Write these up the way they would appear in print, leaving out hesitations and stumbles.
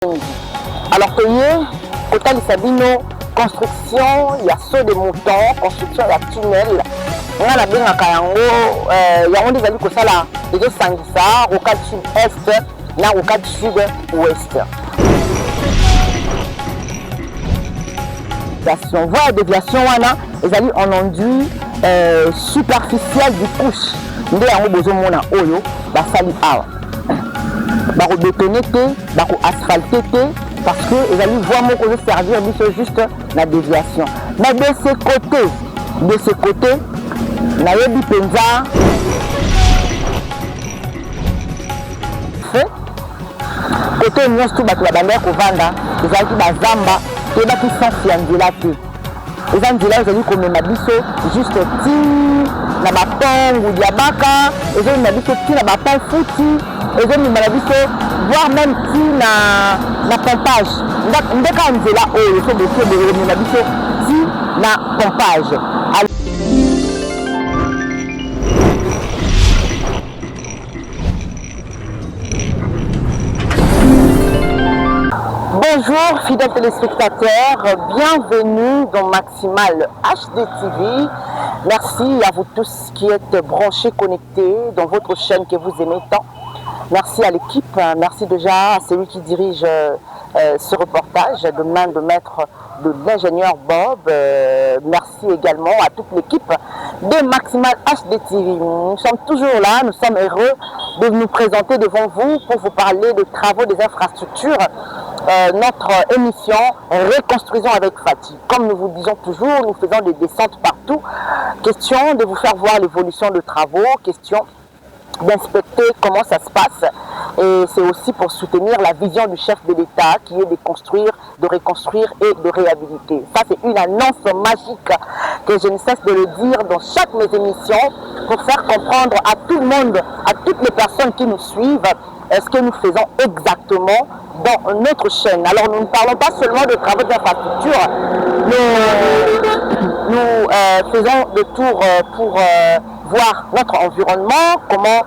Alors que côté Sabino, construction, il y a saut de moutons, construction, il y a tunnel. On a bien à Kayango, il y a des amis comme ça là, les deux Sangissa, rocade sud-est, là rocade sud-ouest. On voit la déviation, les amis en enduit superficiel du couche. Nous avons besoin de oyo, basali awa. Bako bétonné, bako asphalté, parce que les amis voient mon côté servir juste la déviation. Mais de ce côté, na yebi penza fait côté nous tout bato la bandère ko vanda, les amis bazamba, et baki sans fianzela te. Les amis là ils ont comme mabiso juste ti na batongo diabaka, ils ont mabiso ti na baton fouti. Et je me dis voire même si na pompage ndeka nzela oyo so beaucoup de na biso si na pompage. Bonjour fidèles téléspectateurs, bienvenue dans Maximal HD TV. Merci à vous tous qui êtes branchés, connectés dans votre chaîne que vous aimez tant. Merci à l'équipe, merci déjà à celui qui dirige ce reportage, de main de maître de l'ingénieur Bob. Merci également à toute l'équipe de Maximal HD TV. Nous sommes toujours là, nous sommes heureux de nous présenter devant vous pour vous parler des travaux des infrastructures. Notre émission Reconstruisons avec Fatih. Comme nous vous disons toujours, nous faisons des descentes partout. Question de vous faire voir l'évolution de travaux, question d'inspecter comment ça se passe, et c'est aussi pour soutenir la vision du chef de l'État qui est de construire, de reconstruire et de réhabiliter. Ça c'est une annonce magique que je ne cesse de le dire dans chaque mes émissions pour faire comprendre à tout le monde, à toutes les personnes qui nous suivent, ce que nous faisons exactement dans notre chaîne. Alors nous ne parlons pas seulement de travaux d'infrastructure, nous faisons des tours pour voir notre environnement, comment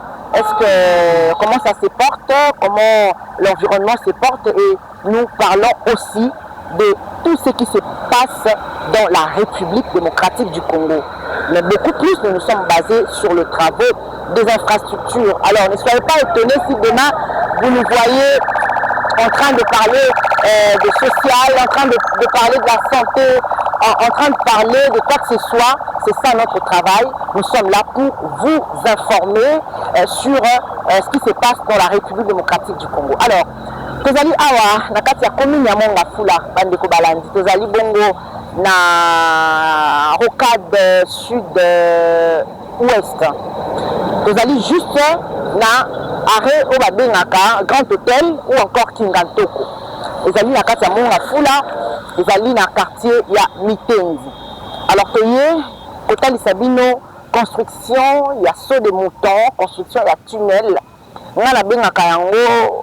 ça se porte, comment l'environnement se porte, et nous parlons aussi de tout ce qui se passe dans la République démocratique du Congo. Mais beaucoup plus, nous nous sommes basés sur le travail des infrastructures. Alors ne soyez pas étonnés si demain vous nous voyez en train de parler de social, en train de parler de la santé, en train de parler de quoi que ce soit. C'est ça notre travail. Nous sommes là pour vous informer sur ce qui se passe dans la République démocratique du Congo. Alors, tozali awa na kati ya commune ya Mongafula bandeko balandi, tozali bongo na rocade sud ouest. Tozali juste na arrêt au babengaka Grand Hôtel ou encore Kingantoko. Tozali na kati ya Mongafula, tozali na quartier ya Mitenzi. Alors que côté Sabino, construction, il y a saut de moutons, construction, il y a tunnel. On a bien à Kayango,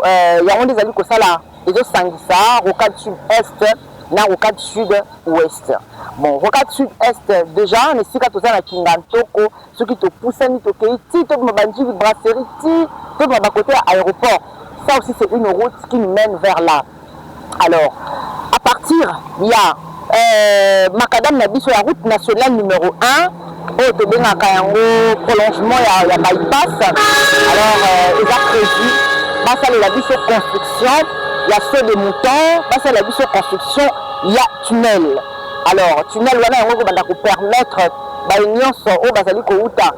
il y a des amis comme ça là, les deux Sangissa, rocade sud-est, na rocade sud-ouest. Bon, rocade sud-est, déjà, on est si quand on a Kingantoko, ceux qui te poussent, ni te keiti, te mabandi, brasserie, te mabakoté à l'aéroport. Ça aussi, c'est une route qui nous mène vers là. Alors, à partir, il y a Macadam Nabi sur la route nationale numéro 1. Et de bien à prolongement, il y a bypass. Alors, ils ont prévu, ça la vie sur construction, il y a ceux des moutons, ça la vie sur construction, il y a tunnel. Alors, tunnel, voilà, on va permettre, l'union sur au Basali Kouta,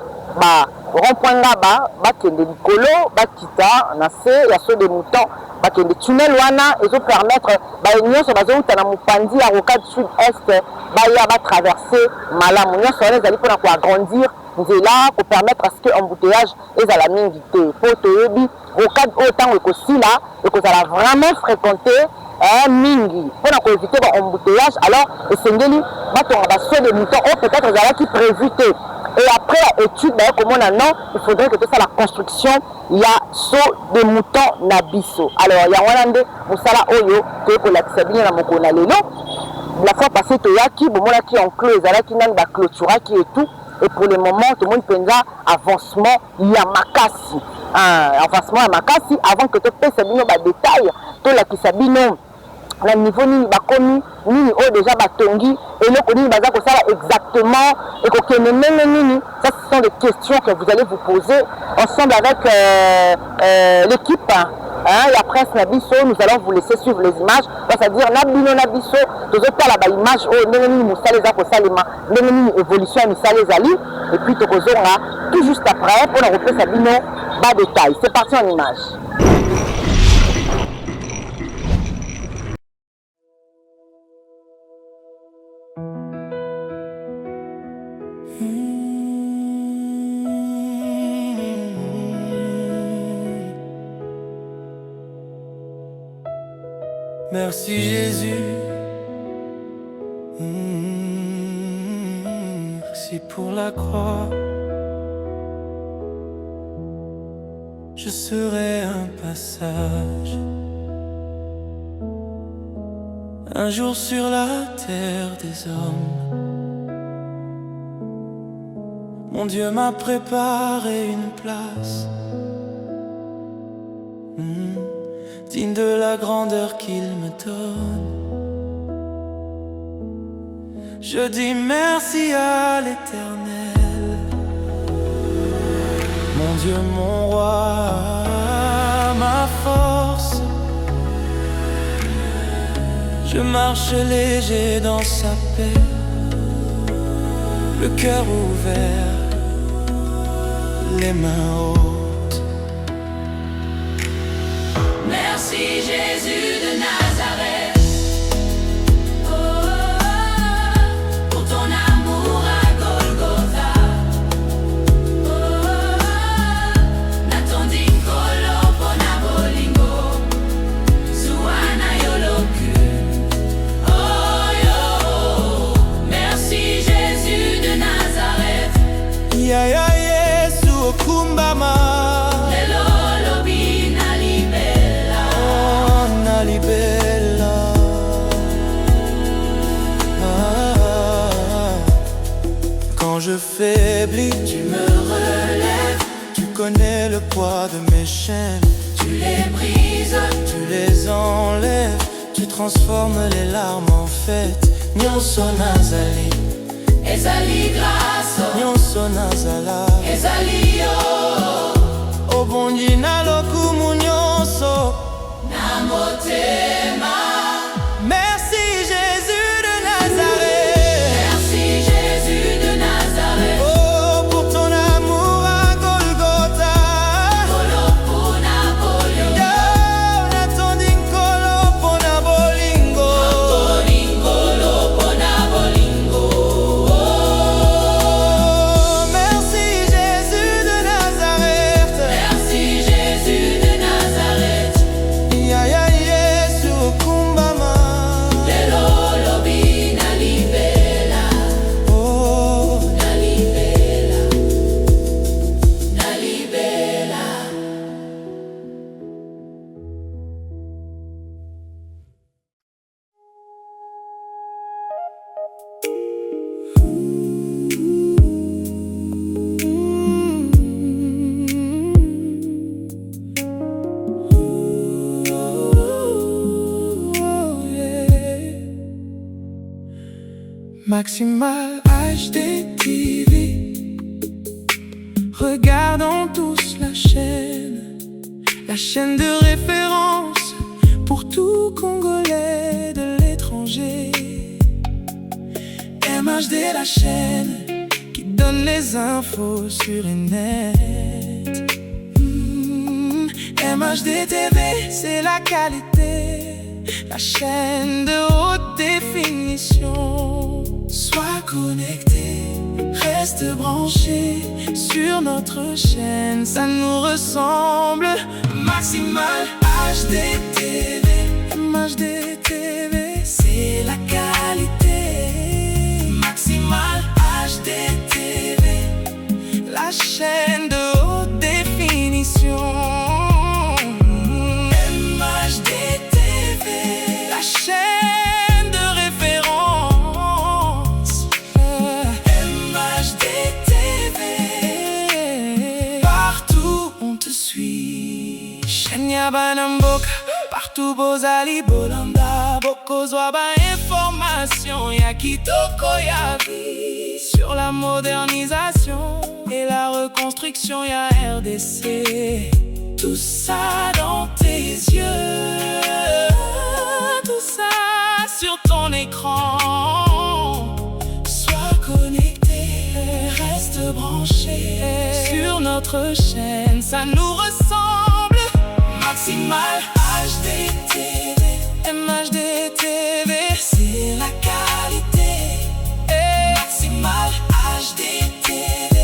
rond-point là-bas, kende likolo, kita, il y a ceux des moutons, kende tunnel, wana, ils vont permettre, l'union sur Basali na Mupandi, à rocade sud-est, va traverser Malam. Nous sommes allés pour agrandir, là pour permettre à ce que l'embouteillage est à la mingi. Pour te dire, rocade autant que si là, et que ça va vraiment fréquenter mingi. Pour éviter l'embouteillage, alors, le Sengeli va tomber des moutons, ou peut-être ça qui prévu. Et après l'étude, comme on a non, il faudrait que tout ça, la construction, il y a saut de moutons nabiso. Alors, il y a un de Moussala Oyo, que pour l'accès bien à mon conalelo. La fois passée, il y a qui, bon, qui enclos, il y a qui n'a clôture, qui est tout. Et pour le moment, tout le monde pense avancement, il y a makasi. avancement ya makasi avant que topesa bino badetail tolakisa bino na niveau nini bakomi nini oyo déjà batongi eloko nini baza kosala exactement ekokende ndenge nini. Ça ce sont des questions que vous allez vous poser ensemble avec l'équipe la presse na biso. Nous allons vous laisser suivre les images, c'est-à-dire na bino na biso tozotala baimage oyo ndenge nini mosala eza kosalema ndenge nini évolution ya misala ezali, et puis tokozonga tout juste après mpona kopesa bino badetail. C'est parti en image. Merci Jésus, merci pour la croix. Je serai un passage, un jour sur la terre des hommes. Mon Dieu m'a préparé une place, digne de la grandeur qu'il me donne. Je dis merci à l'Éternel, mon Dieu, mon roi, ma force. Je marche léger dans sa paix, le cœur ouvert, les mains hautes. Merci Jésus de Nazareth, pour ton amour à Golgotha. Natonding kolo pona bolingo, suana yoloku. Oh yo, merci Jésus de Nazareth. Ya ya Yesu okumbama. Quand je faiblis, tu me relèves. Tu connais le poids de mes chaînes. Tu les brises, tu les enlèves. Tu transformes les larmes en fête. Nyonso nazali, ezali grâce. Nyonso nazala, ezali yo. Obongi na lokumu nyonso na motema. Merci Jésus de Nazareth. Merci Jésus de Nazareth. Oh, pour ton amour à Golgotha. Kolo pona bolingo. Yo, natonding kolo pona bolingo. Natonding kolo pona bolingo. Oh, merci Jésus de Nazareth. Merci Jésus de Nazareth. Ya ya Yesu okumbama. Lelo lobi na libela. Oh, Na libela. Na libela. Maximal HD TV. Regardons tous la chaîne de référence pour tout Congolais de l'étranger. MHD, la chaîne qui donne les infos sur le net. MHD TV, c'est la qualité, la chaîne de haute définition. Sois connecté, reste branché sur notre chaîne, ça nous ressemble. Maximal HD TV, MHD TV, c'est la qualité. Maximal HD TV, la chaîne de haute définition. MHD TV, la chaîne de référence. MHD TV, partout on te suit. Banamboka, partout Bozali Bolanda, Bokozwa ba information, ya kitoko ya vie sur la modernisation et la reconstruction, ya RDC. Tout ça dans tes yeux, tout ça sur ton écran. Sois connecté, reste branché sur notre chaîne, ça nous ressemble. Maximal HD TV, MHD TV, c'est la qualité. Maximal HD TV,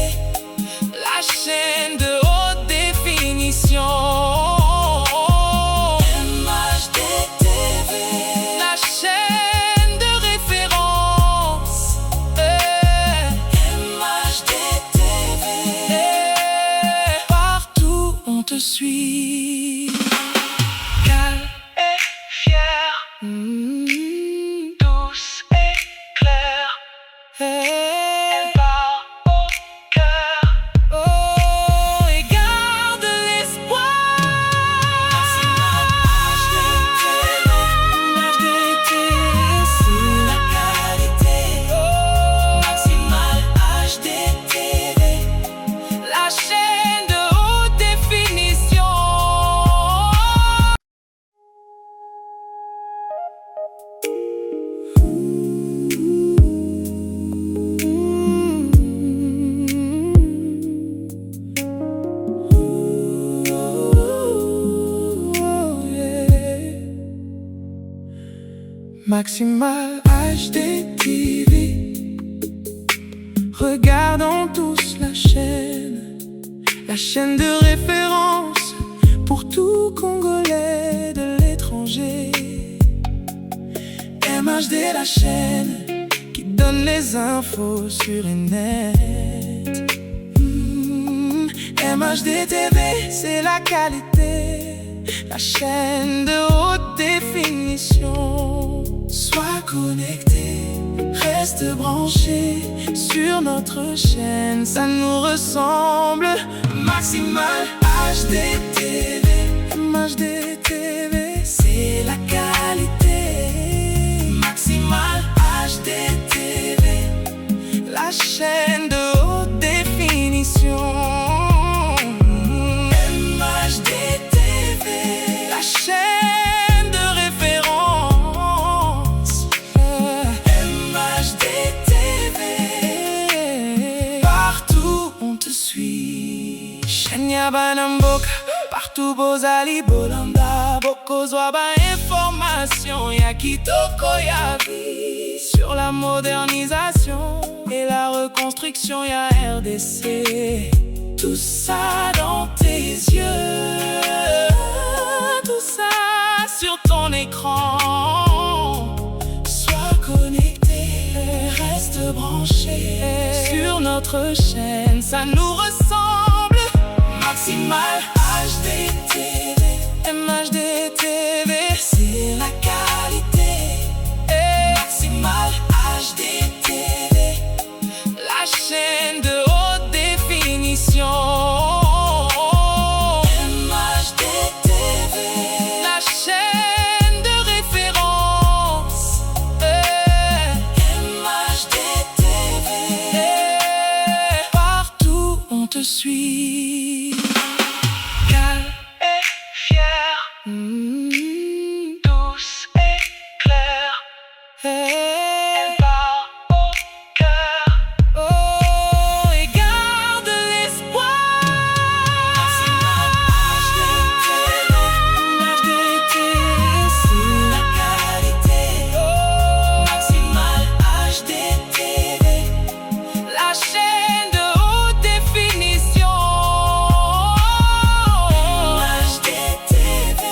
la chaîne de haute définition. MHD TV, la chaîne de référence. MHD TV, partout on te suit. Calme et fière, douce et claire. Elle part au cœur, oh, et garde l'espoir. Maximal HD TV, c'est la qualité. Maximal HD TV, la chaîne de haute définition. Maximal HD TV, regardons tous la chaîne de référence pour tout Congolais de l'étranger. MHD, la chaîne qui donne les infos sur net. MHD TV, c'est la qualité, la chaîne de haute définition. Sois connecté, reste branché sur notre chaîne, ça nous ressemble. Maximal HD TV, MHD TV, c'est la qualité. Maximal HD TV, la chaîne de haute définition. MHD TV, la chaîne de référence. MHD TV, partout on te suit. Shenya Banamboka, partout Bozali Bolanda, Bokozwa ba information, ya kitoko ya vie sur la modernisation et la reconstruction, ya RDC. Tout ça dans tes yeux, tout ça sur ton écran. Sois connecté, reste branché sur notre chaîne, ça nous ressemble. Maximal HD TV, MHD TV, c'est la qualité. Maximal HD TV, la chaîne de haute définition. MHD TV, la chaîne de référence. MHD TV, partout on te suit. Calme et fière, douce et claire. Elle part au cœur, oh, et garde l'espoir. Maximal HD TV, c'est la qualité. Maximal HD TV, la chaîne de haute définition. MHD TV,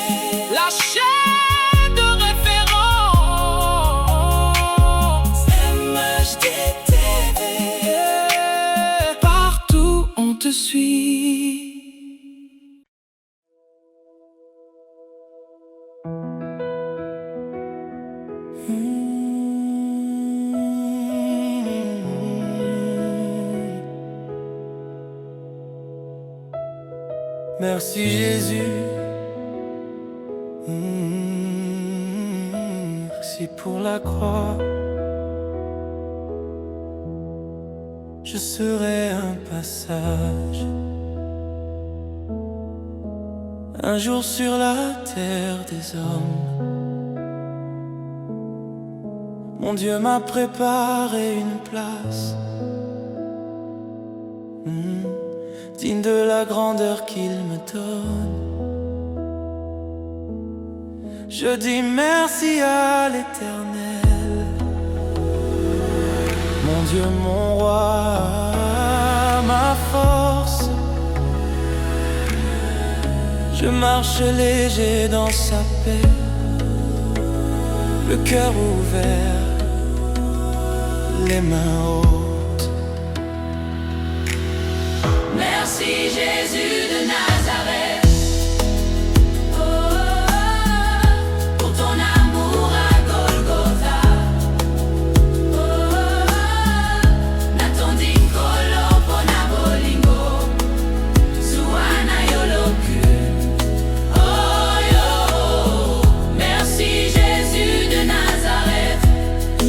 la chaîne de référence. MHD TV, partout on te suit. Merci Jésus aussi pour la croix. Je serai un passage, un jour sur la terre des hommes. Mon Dieu m'a préparé une place, digne de la grandeur qu'il me donne. Je dis merci à l'Éternel, mon Dieu, mon roi, ma force. Je marche léger dans sa paix, le cœur ouvert, les mains hautes. Merci Jésus de Nazareth.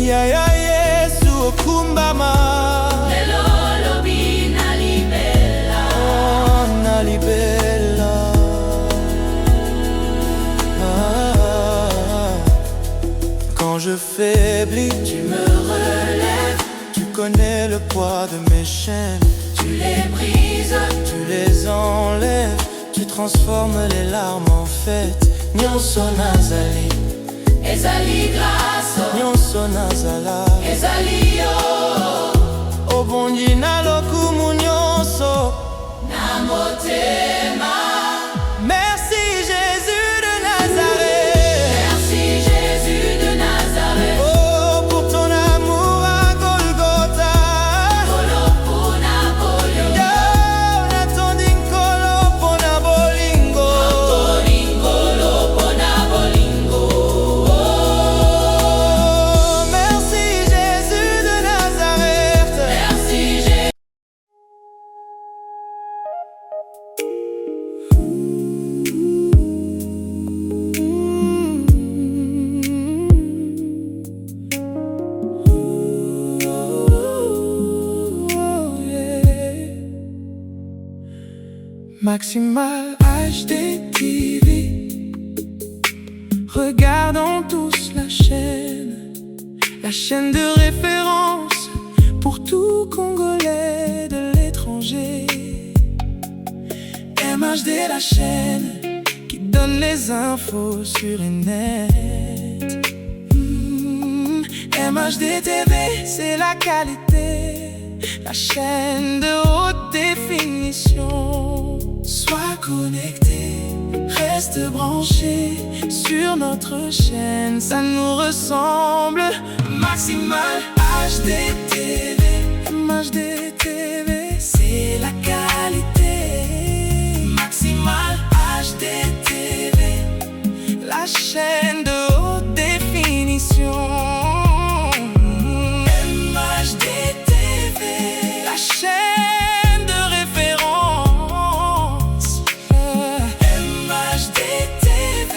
Ya Yesu okumbama, lelo lobi nalibela, oh nalibela. Quand je faiblis, tu me relèves, tu connais le poids de mes chaînes. tu les brises, Tu les enlèves, tu transformes les larmes en fête. Nyonso nazali, ezali grâce, nyonso nazala, ezali yo, obongi na lokumu nyonso na motema. Merci Jésus de Nazareth. Merci Jésus de Nazareth. Oh, pour ton amour à Golgotha. Kolo pona bolingo, Yo, natondi nkolo pona bolingo. bolingo lo pona bolingo. Oh, merci Jésus de Nazareth. Merci Jésus. Maximal HD TV. Regardons tous la chaîne de référence pour tout Congolais de l'étranger. MHD, la chaîne qui donne les infos sur et net. MHD TV, c'est la qualité, la chaîne de haute définition. Sois connecté, reste branché sur notre chaîne, ça nous ressemble. Maximal HD TV, MHD TV, c'est la qualité. Maximal HD TV, la chaîne de haute définition. MHD TV, la chaîne de référence. MHD TV,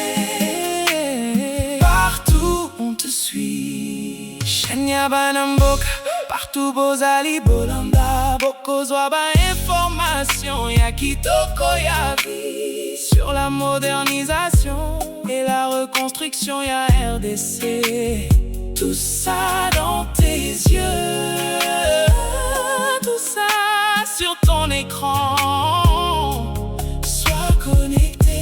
partout on te suit. Shania Banamboka, partout Bozali Bolanda. Boko Zwaba information, ya Kitoko ya vie. Sur la modernisation et la reconstruction, ya RDC. Tout ça dans tes yeux, tout ça sur ton écran. Sois connecté,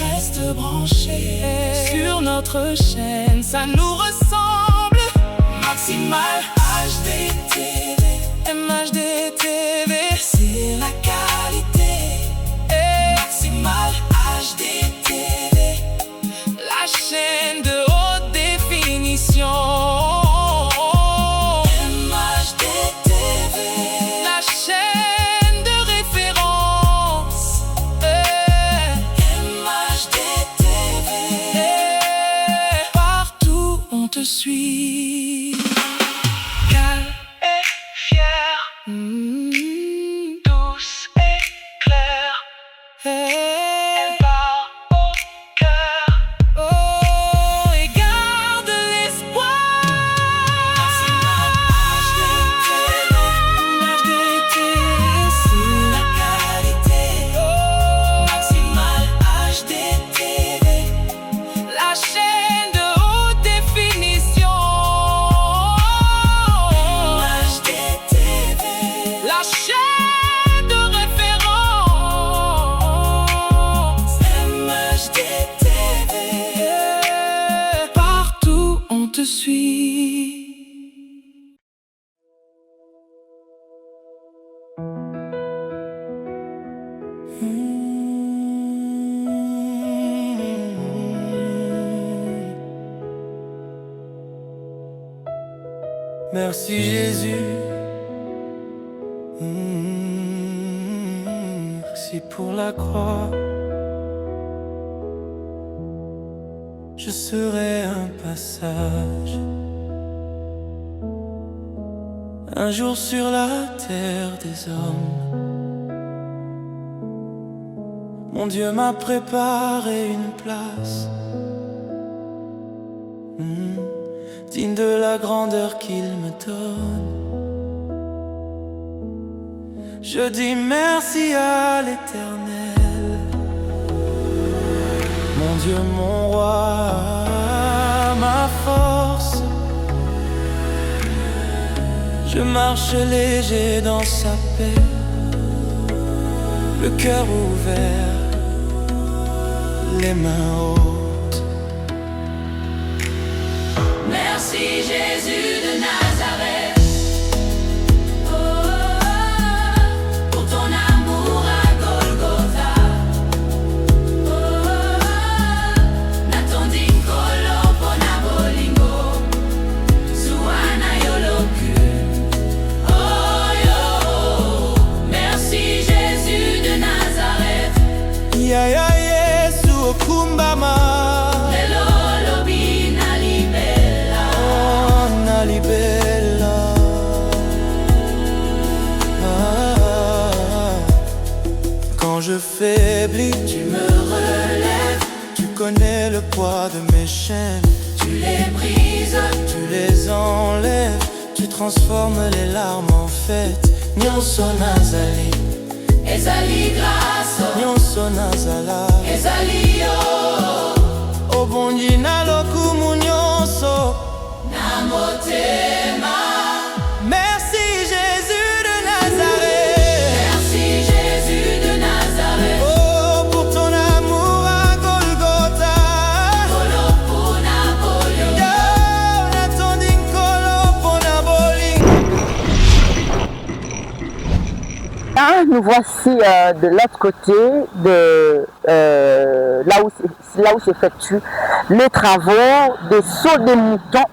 reste branché sur notre chaîne, ça nous ressemble. Maximal HD TV, MHD TV, c'est la qualité. Maximal HD TV, la chaîne de haute définition. MHD TV, la chaîne de référence. MHD TV, partout on te suit. Calme et fier, douce et claire. Elle parle au cœur, oh, et garde les je suis. Merci Jésus. Merci pour la croix. Je serai un passage, un jour sur la terre des hommes. Mon Dieu m'a préparé une place, digne de la grandeur qu'il me donne. Je dis merci à l'Éternel, mon Dieu, mon roi, ma force. Je marche léger dans sa paix, le cœur ouvert, les mains hautes. Merci Jésus de Nazareth. Pour ton amour à Golgotha. Natondi kolo pona bolingo. Suana yoloku. Oh yo. Merci Jésus de Nazareth. Ya ya Yesu okumbama. Quand je faiblis, tu me relèves. Tu connais le poids de mes chaînes. Tu les brises, tu les enlèves. Tu transformes les larmes en fête. Nyonso nazali, ezali grâce. nyonso nazala, Ezali yo. obongi na lokumu nyonso. Namotema. Merci Jésus de Nazareth. Merci Jésus de Nazareth. Oh, pour ton amour à Golgotha. Kolo pona bolingo. Yo, natondi kolo pona bolingo. Nous voici de l'autre côté de là où s'effectuent les travaux des sauts des moutons.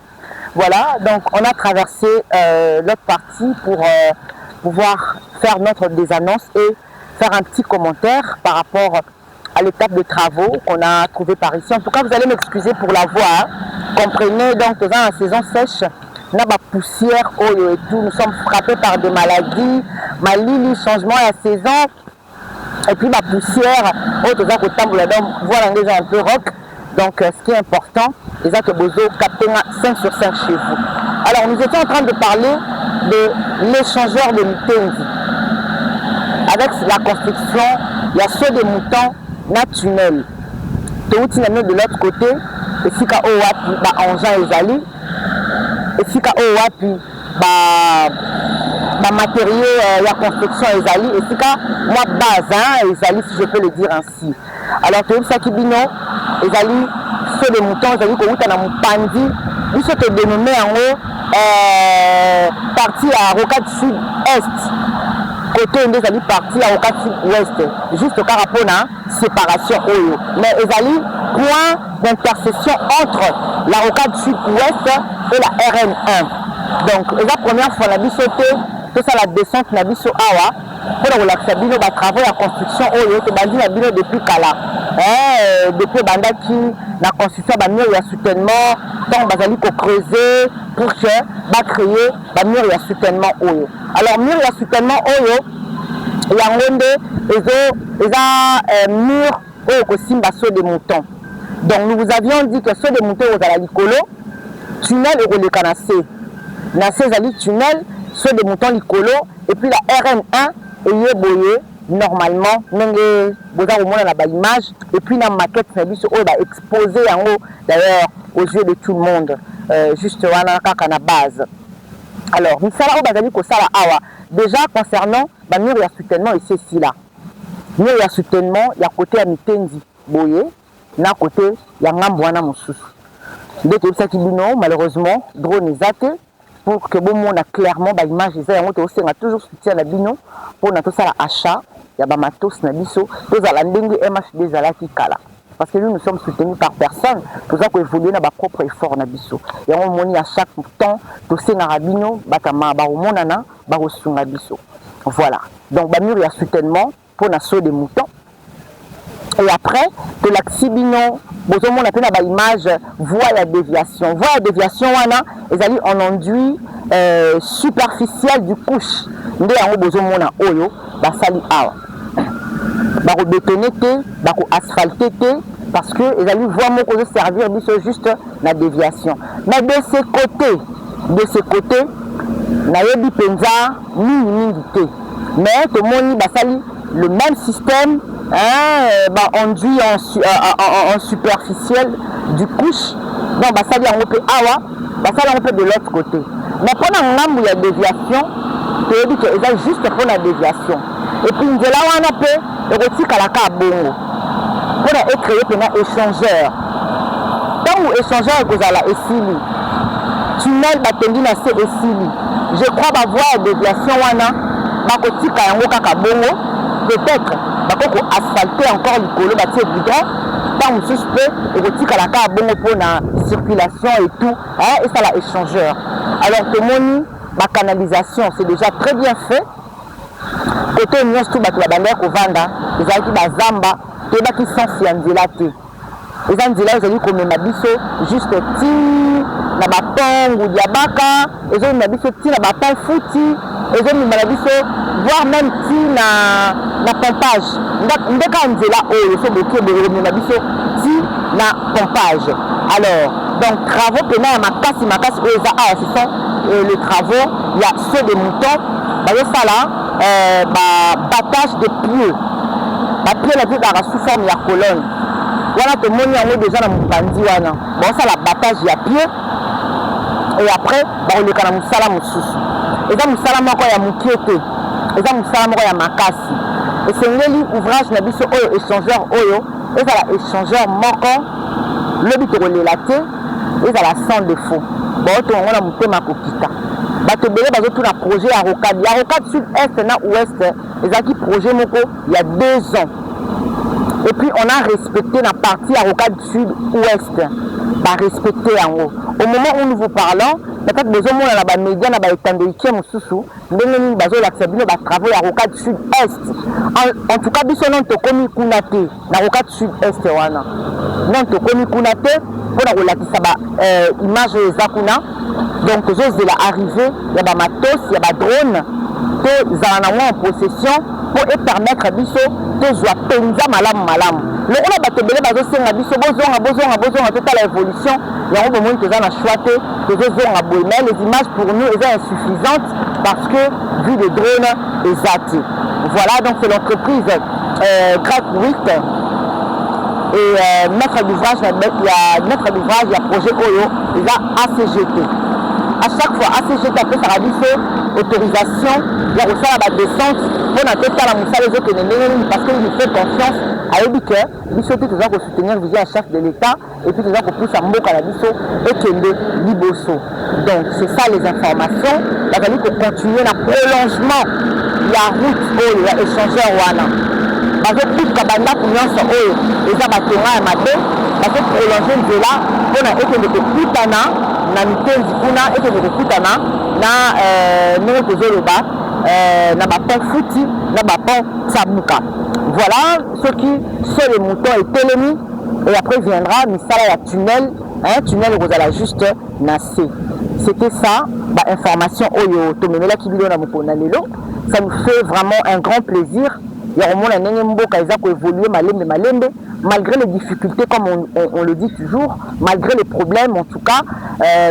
Voilà, donc on a traversé l'autre partie pour pouvoir faire notre désannonce et faire un petit commentaire par rapport à l'étape de travaux qu'on a trouvé par ici. En tout cas, vous allez m'excuser pour la voix. Hein. Comprenez, donc dans la saison sèche, on a la poussière, oyo et tout. Nous sommes frappés par des maladies, malili, changement à la saison. Et puis ma poussière, voilà, un peu rock. Donc ce qui est important, c'est que Bozo capte 5 sur 5 chez vous. Alors nous étions en train de parler de l'échangeur de Mitendi. Avec la construction, il y a ceux des moutons naturels. De l'autre côté, et si ka owapi ba engin ezali, et si ka owapi ba matériaux la construction ezali, et si ka moi base ezali, si je peux le dire ainsi. Alors tu ça qui bino ezali ceux des moutons ezali ko uta na mupandi, ils se dénommé en haut partie à Rocade Sud-Est. Côté des amis partis à Rocade Sud-Ouest, juste au rapport à séparation Oyo. Mais ezali point d'intersection entre la Rocade Sud-Ouest et la RN1. Donc, la première fois, la sauté, tout ça la descente, la biso awa, pour la bino ba travaux la construction Oyo, que bandi la bino depuis Kala. Depuis banda qui la construction ba mur ya soutènement, donc bazali ko creuser pour que ba créer ba mur ya soutènement Oyo. Alors mur ya soutènement Oyo, yangonde eza mur Oyo ko simba saut des moutons. Donc nous vous avions dit que saut des moutons aux ala likolo, tunnel et le canacé. Na ces tunnel, saut des moutons likolo et puis la RN1 et boye normalement nenge boza au monde la ba image et puis na maquette na biso Oyo ba exposé en haut d'ailleurs aux yeux de tout le monde juste wana kaka na base. Alors misala Oyo bazali ko sala awa déjà concernant ba mur ya soutènement ici là. Mur ya soutènement ya côté ya Mitendi boye na côté ya ngambo wana mosusu. Dès que ça qui bino, malheureusement, drone est zaté pour que bon monde a clairement bah image les a aussi on a toujours soutien la bino pour na tout ça l'achat ya ba matos na biso tous à la ndenge MHD zala qui kala parce que nous sommes soutenus par personne pour ça qu'on évolue na ba propre effort na biso ya on moni à chaque temps to senga rabino batama ba monana ba osunga biso voilà donc ba mur ya soutènement pour na saut des moutons. Et après, de l'axibino, on a fait une image voie la déviation. Voie la déviation, ils allaient en enduit superficiel du couche. Nous avons oyo, sali awa. Bako bétonné, bako asphalté, parce que ils allaient voir mon cause servir juste la déviation. Mais de ces côtés, na yebi penza mingi. Mais tout le monde sali le même système. Enduit en superficiel du couche donc ça dit on peut awa ça on peut de l'autre côté mais pendant ngambu ya déviation tu dis que c'est juste pour la déviation et puis nzela wana pe erotika la ka bongo pour na créer pena échangeur tant ou échangeur kozala esili tunnel batendi na se esili je crois ba voir déviation wana bakotika yango kaka bongo peut-être bako asphalter encore le colo bâti goudron tant on suspect et retika la ka bongo pour la circulation et tout et ça la échangeur alors que mon ma canalisation c'est déjà très bien fait côté nous tout bato la bandère ko vanda les aki bazamba te baki sans yanzela te les anzela ils ont comme mabiso juste ti na batongo diabaka ils ont mabiso ti na bapan fouti ils ont mabiso voire même si na pompage ndeka nzela oyo so boke boyo na biso si na pompage alors donc travaux pena makasi oyo za ce sont les travaux il y a ceux des moutons bayo sala battage de pieux pieux la vie sous forme ya colonne voilà to moni yango déjà na mopandi wana bon ça la battage ya pieux et après on le kana musala mususu eza musala moko ya mukiete eza musala moko ya makasi et c'est un ouvrage na biso oyo échangeur oyo ezala échangeur moko lobi to relaté ezala sans défaut bon to ngona mutema kokita bato belé bazo tout na projet ya rocade sud est na ouest ezaki projet moko il y a 2 ans et puis on a respecté la partie à rocade sud ouest ba respecter yango au moment où nous vous parlons peut-être besoin de la média na ba étendue mususu ndenge ni bazo la sabine ba travaux ya rocade sud est en tout cas biso non to komi kunate na rocade sud est wana non to komi kunate pour la relativiser ba image ezakuna donc je la arrivée ya ba matos ya ba drone te zana en possession pour permettre biso de joie penza malam le on a bato belé bazo senga biso bozonga toute la évolution ya on moment que ça na choité que zonga boy mais les images pour nous sont insuffisantes parce que vu les drones exacts voilà donc c'est l'entreprise Greg Witt et maître d'ouvrage il y a projet Oyo il a ACGT à chaque fois ACGT après ça a dit autorisation il y a aussi la descente pour na tête la moussa les autres parce qu'il nous fait confiance à Ebike biso tout ça pour soutenir le vision chef de l'État et puis tout ça pour pousser à Mboka la biso et Kende Liboso donc c'est ça les informations il a fallu que continuer le prolongement la route oyo ya échangeur wana bazo plus kabanda kunyansa oyo eza batonga ya mabe bazo prolonger nzela mpona ekende kokutana na mitenzi kuna ekende kokutana na ndenge tozoloba na bapont futi na bapont tsabuka voilà ce qui sur les moutons et télémi et après viendra misala ya tunnel tunnel kozala juste na C c'était ça ba information oyo tomemela kibilo na mokona lelo ça nous fait vraiment un grand plaisir il y a au moins un mboka ils ont évolué malembe malgré les difficultés comme on le dit toujours malgré les problèmes en tout cas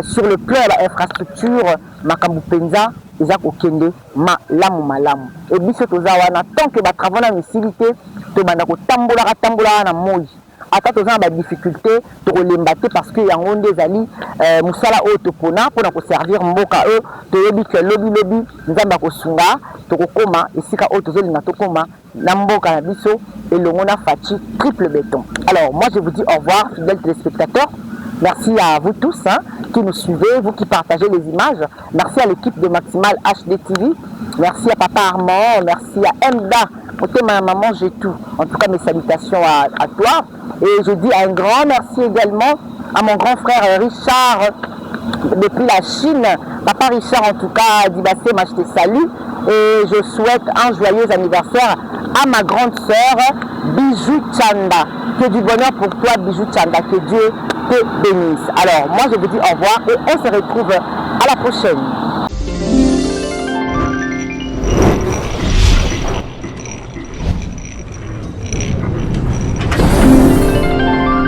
sur le plan de l'infrastructure makambu penza ils ont kende malamu et biso tozawana tant que ba travaux na misilité to banda ko tambola na moi ata toza ba difficulté to kolemba te parce que yango ndezali musala oyo topona pona ko servir mboka eux to yebi ke lobi nzamba ko sunga to kokoma esika oyo tozolinga tokoma na mboka na biso elongo na faci triple béton. Alors moi je vous dis au revoir fidèles téléspectateurs Merci à vous tous qui nous suivez, vous qui partagez les images. Merci à l'équipe de Maximal HD TV. Merci à Papa Armand, merci à Emda. Côté ma maman, j'ai tout. En tout cas, mes salutations à toi. Et je dis un grand merci également à mon grand frère Richard depuis la Chine. Papa Richard, en tout cas, Dibassé, moi je te salue. Et je souhaite un joyeux anniversaire à ma grande sœur Bijou Chanda. Que du bonheur pour toi, Bijou Chanda. Que Dieu te bénisse. Alors, moi je vous dis au revoir et on se retrouve à la prochaine.